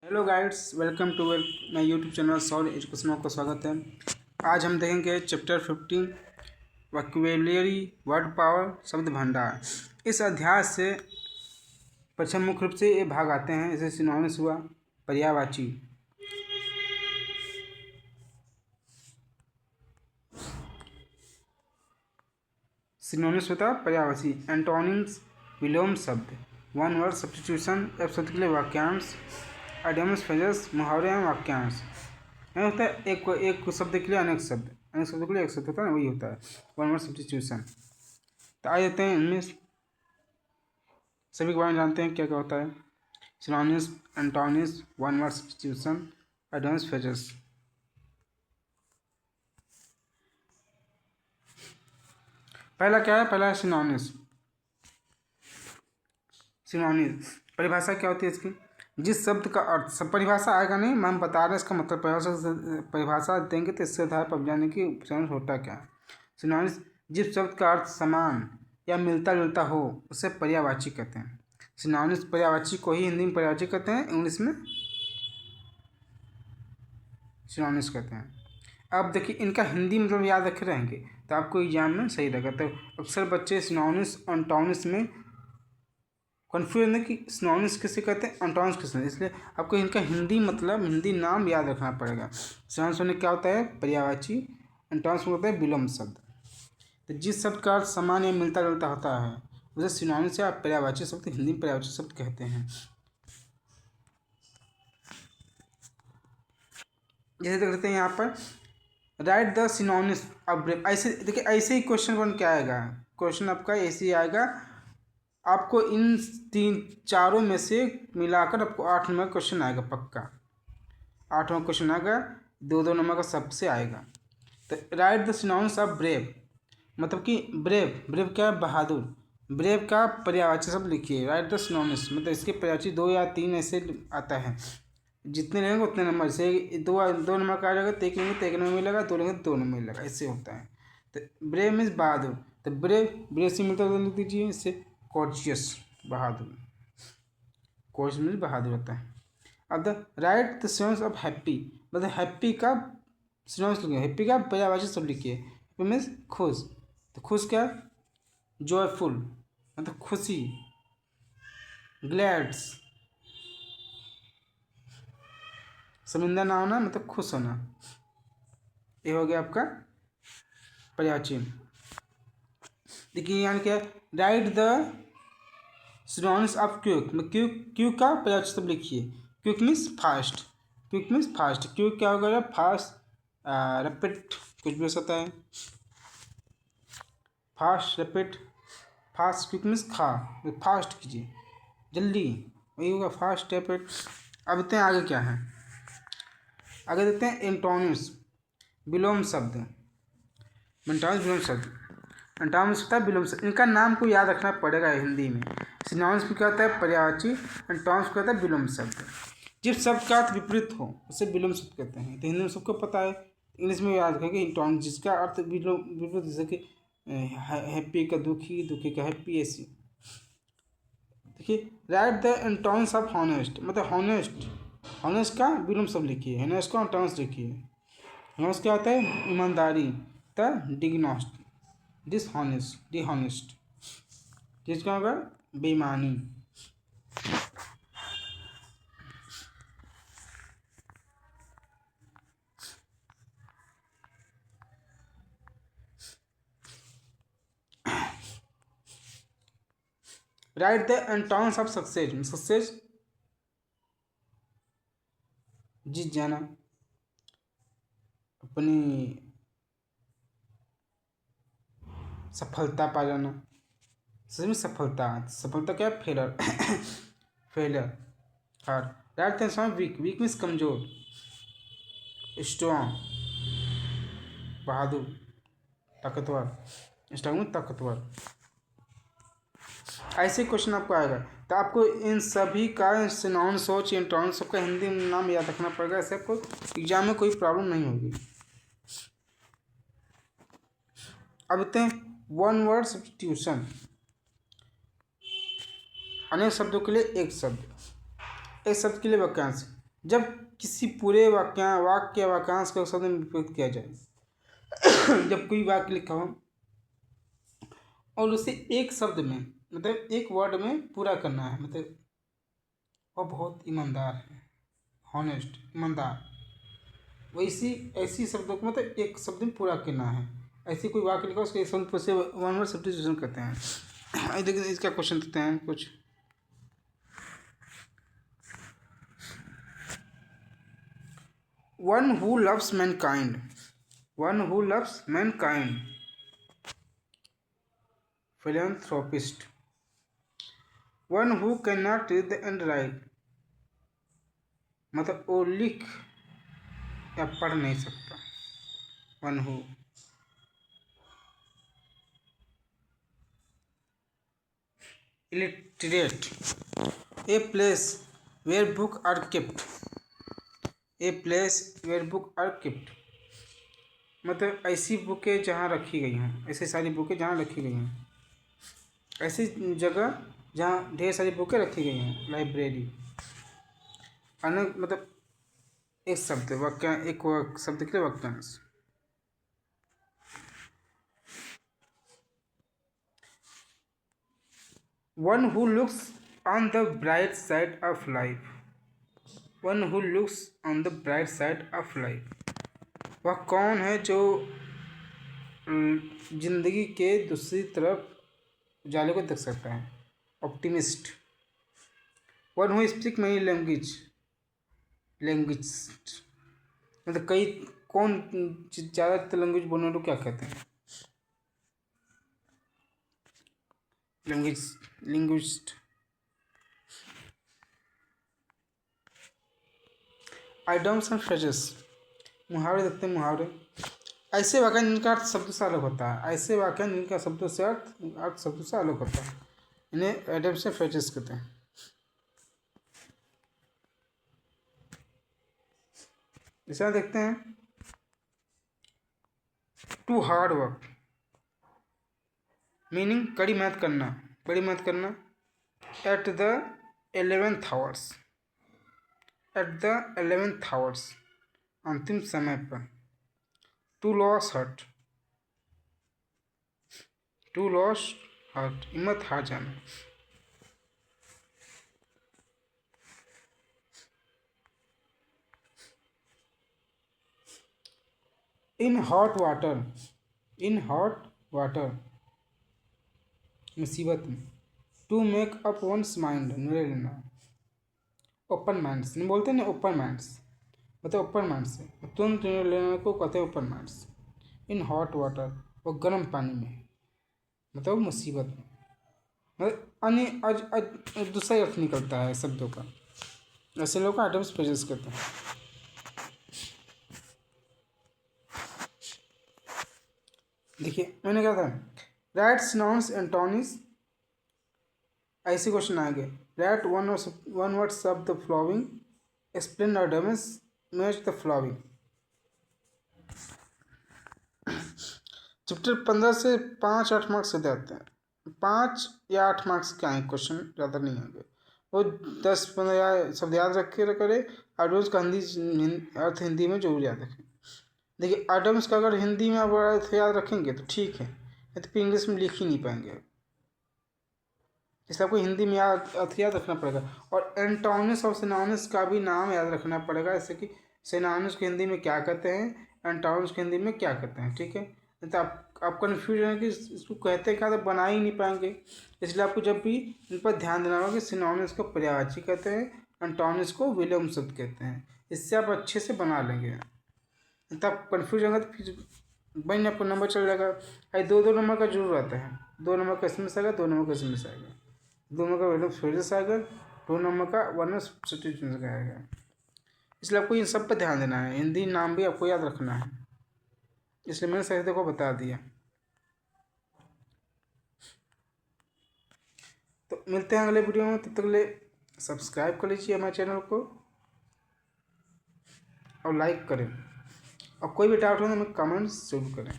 Hello guides, welcome to my YouTube channel सॉल education का स्वागत है। आज हम देखेंगे चैप्टर 15 वोकैबुलरी वर्ड पावर शब्द भंडार। इस अध्याय से परीक्षा मुख्य रूप से ये भाग आते हैं, जैसे सिनोनिम्स हुआ, पर्यायवाची। सिनोनिम्स होता है पर्यायवाची। एंटोनिम्स विलोम शब्द, वन वर्ड सब्स्टिट्यूशन, एक शब्द के लिए वाक्यांश, आइडियम्स, फ्रेजेस, मुहावरे एवं वाक्यांश। यह होता है एक शब्द के लिए अनेक शब्द, अनेक शब्द के लिए एक शब्द होता है, वही होता है वन वर्ड सब्स्टिट्यूशन। तो आ जाते हैं इनमें सभी के बारे में जानते हैं क्या क्या होता है। Synonyms, antonyms, one word substitution, idioms, phrases. पहला क्या है? पहला है सिनोनिम्स। सिनोनिम्स परिभाषा क्या होती है इसकी? जिस शब्द का अर्थ, सब परिभाषा आएगा नहीं, हम बता रहे हैं इसका मतलब। परिभाषा देंगे तो इसके आधार पर जाने की सिनोनिम्स होता क्या है। सिनोनिम्स जिस शब्द का अर्थ समान या मिलता जुलता हो उसे पर्यायवाची कहते हैं। सिनोनिम्स पर्यायवाची को ही हिंदी में पर्यायवाची कहते हैं, इंग्लिश में सिनोनिम्स कहते हैं। अब देखिए, इनका हिंदी मतलब याद रखे रहेंगे तो आपको एग्जाम में सही रहेगा। तो अक्सर बच्चे सिनोनिम्स एंटोनिम्स में कन्फ्यूजन है कि सिनोनिम्स किसे कहते हैं, एंटोनिम्स किसे, इसलिए आपको इनका हिंदी मतलब, हिंदी नाम याद रखना पड़ेगा। सिनोनिम्स में क्या होता है? पर्यायवाची। एंटोनिम्स में होता है विलोम शब्द। तो जिस शब्द का अर्थ समान या मिलता जुलता होता है उसे सिनोनिम्स या पर्यायवाची शब्द, हिंदी में पर्यायवाची शब्द कहते हैं। जैसे देख लेते हैं यहाँ पर, right the synonyms of brave. ऐसे देखिए, ऐसे ही क्वेश्चन बन के आएगा। क्वेश्चन आपका ऐसे ही आएगा। आपको इन चारों में से मिलाकर आपको 8 नंबर क्वेश्चन आएगा पक्का। 8वां क्वेश्चन आएगा, 2-2 नंबर का सबसे आएगा। तो right the synonyms of brave, मतलब कि ब्रेव, ब्रेव क्या है? बहादुर। ब्रेव का पर्यायवाची शब्द लिखिए। राइट द सिनोनिम्स मतलब इसके पर्यायवाची 2 या 3 ऐसे आता है। जितने लेंगे उतने नंबर से, दो नंबर का आ जाएगा तो एक लेंगे तो 1 नंबर मिलेगा, 2 लेंगे तो 2 नंबर मिलेगा, ऐसे होता है। तो ब्रेव मीन्स बहादुर। तो ब्रेव से मिलता लिख दीजिए इससे, कॉर्जियस, बहादुर। कॉर्जियस मीन्स बहादुर होता है। अब the right the synonyms of happy, मतलब हैप्पी का सिनोनिम्स लिखिए। हैप्पी का पर्यायवाची शब्द लिखिए। हैप्पी मीन्स खुश। तो खुश क्या? जॉयफुल, मतलब खुशी। ग्लैड्स, शर्मिंदा ना होना मतलब खुश होना। ये हो गया आपका पर्यायवाची। देखिए यहाँ क्या, right the synonyms of quick, quick का पर्यायवाची शब्द लिखिए। Quick means fast. Quick means fast. Quick क्या होगा? फास्ट, रैपिड, कुछ भी हो सकता है। Fast, rapid, fast. Quick means fast कीजिए, जल्दी, वही होगा फास्ट, रैपिड। अब देखते हैं आगे क्या है। आगे देखते हैं एंटोनिम्स, विलोम शब्द। एंटोनिम्स विलोम शब्द, एंटोनिम्स होता है विलोम शब्द। इनका नाम को याद रखना पड़ेगा हिंदी में। सिनोनिम्स में क्या होता है? पर्यायवाची। एंटोनिम्स क्या होता है? विलोम शब्द। जिस शब्द का अर्थ विपरीत हो उसे विलोम शब्द कहते हैं। तो हिंदी में सबको पता है, इंग्लिश में याद रखेंगे एंटोनिम्स, जिसका अर्थ विपरीत, जैसे कि हैप्पी का दुखी, दुखी का हैप्पी, ऐसी। देखिए, right the antonyms of honest, मतलब हॉनेस्ट। हॉनेस्ट का विलोम शब्द लिखिए। हॉनेस्ट का एंटोनिम्स लिखिए। हॉनेस्ट क्या होता है? ईमानदारी। द डिग्नोस्ट, डिसहॉनेस्ट, डिहॉनेस्ट, जिसका होगा बेईमानी। Right the antonyms of success. Success जीत जाना, अपनी सफलता पा जाना। सच में सफलता, सफलता क्या है? फेलर, फेलर, हार। Write the song weak, weak means कमजोर। स्ट्रॉन्ग, बहादुर, ताकतवर। स्ट्रॉन्ग मीन्स ताकतवर। ऐसे क्वेश्चन आपको आएगा। तो आपको इन सभी का सिनोनिम्स, सोच, एंटोनिम्स सबका हिंदी में नाम याद रखना पड़ेगा। ऐसे आपको एग्जाम में कोई प्रॉब्लम नहीं होगी। अब देखते हैं वन वर्ड सब्स्टिट्यूशन। अनेक शब्दों के लिए एक शब्द, एक शब्द के लिए वाक्यांश। जब किसी पूरे वाक्य या वाक्यांश को शब्द में विभक्त किया जाए। जब कोई वाक्य लिखा हो और उसे एक शब्द में मतलब एक वर्ड में पूरा करना है, मतलब वो बहुत ईमानदार है, हॉनेस्ट, ईमानदार। वैसी ऐसी शब्दों को मतलब एक शब्द में पूरा करना है। ऐसी कोई वाक्य लिखा उसको एक शब्द से वन वर्ड सब्स्टिट्यूशन कहते हैं। देखिए इसका क्वेश्चन देते हैं कुछ। One who loves Mankind, one who loves Mankind, philanthropist, one who cannot read and write, मतलब वो लिख या पढ़ नहीं सकता। One who illiterate, a place where book are kept, a place where book are kept, मतलब ऐसी बुकें जहाँ रखी गई हैं, ऐसी सारी बुकें जहाँ रखी गई हैं, ऐसी जगह जहाँ ढेर सारी बुकें रखी गई हैं, लाइब्रेरी। अनेक मतलब एक शब्द वाक्य, एक शब्द के लिए वाक्यांश। One who looks on the bright side of life, one who looks on the bright side of life, वह कौन है जो जिंदगी के दूसरी तरफ उजाले को देख सकता है। Optimist, one who speak money language, मतलब कई कौन ज़्यादातर लैंग्वेज बोलने वालों को क्या कहते हैं। लिंग्विस्ट। आइडम्स एंड फ्रेजेस, मुहावरे देखते हैं। मुहावरे ऐसे वाक्य जिनका अर्थ शब्दों से अलग होता है, ऐसे वाक्य जिनका शब्दों से अर्थ शब्दों से अलग होता है, इन्हें आइडम्स एंड फ्रेजेस कहते हैं। इसे देखते हैं। टू हार्ड वर्क, मीनिंग कड़ी मेहनत करना, कड़ी मेहनत करना। At the 11th hours, at the 11th hours, अंतिम समय पर। To lose heart, to lose heart, हिम्मत हार जाना। In hot water, in hot water, मुसीबत में। To make up one's mind, निर्णय लेना। ओपन माइंड्स नहीं बोलते ना, ओपन माइंड्स मतलब ओपन माइंड से तुरंत निर्णय लेने को कहते हैं open minds. In hot water, वो गर्म पानी में, मतलब मुसीबत में, मतलब अन्य दूसरा ही अर्थ निकलता है शब्दों का। ऐसे लोग आइटम्स फ्रेजेस कहते हैं। देखिए मैंने कहा था राइट सिनोनिम्स एंटोनिम्स, ऐसे क्वेश्चन आएंगे। Right one words of the flowing, explain items, match the flowing. Chapter 15 से 5-8 मार्क्स से आते हैं। 5 या 8 मार्क्स के आए क्वेश्चन, ज़्यादा नहीं आएंगे। वो 10-15 शब्द याद रखे करे, और उसका अर्थ हिंदी में जरूर याद रखें। देखिए आइटम्स का अगर हिंदी में आप अर्थ याद रखेंगे तो ठीक है, नहीं तो फिर इंग्लिश में लिख ही नहीं पाएंगे। इसलिए आपको हिंदी में अर्थ याद रखना पड़ेगा। और एंटोनिम्स और सिनोनिम्स का भी नाम याद रखना पड़ेगा, जैसे कि सिनोनिम्स को हिंदी में क्या कहते हैं, एंटोनिम्स को हिंदी में क्या कहते हैं। ठीक है, नहीं तो आप कन्फ्यूज हैं कि इसको कहते हैं क्या, तो बना ही नहीं पाएंगे। इसलिए आपको जब भी इन पर ध्यान देना होगा कि सिनोनिम्स को पर्यायवाची कहते हैं, एंटोनिम्स को विलोम शब्द कहते हैं। इससे आप अच्छे से बना लेंगे। नहीं तो आप कन्फ्यूज होंगे तो फिर बन आपको नंबर चल जाएगा। अरे 2-2 नंबर का जरूर आता है। 2 नंबर का इसमें से आएगा, 2 नंबर का इसमें से आएगा, 2 नंबर का विलोम फ्रेजेस आएगा, 2 नंबर का वन सब्स्टिट्यूशन आएगा। इसलिए आपको इन सब पर ध्यान देना है। हिंदी नाम भी आपको याद रखना है, इसलिए मैंने सही को बता दिया। तो मिलते हैं अगले वीडियो में, तब तक के लिए सब्सक्राइब कर लीजिए हमारे चैनल को और लाइक करें, और कोई भी डाउट हो तो हमें कमेंट्स जरूर करें।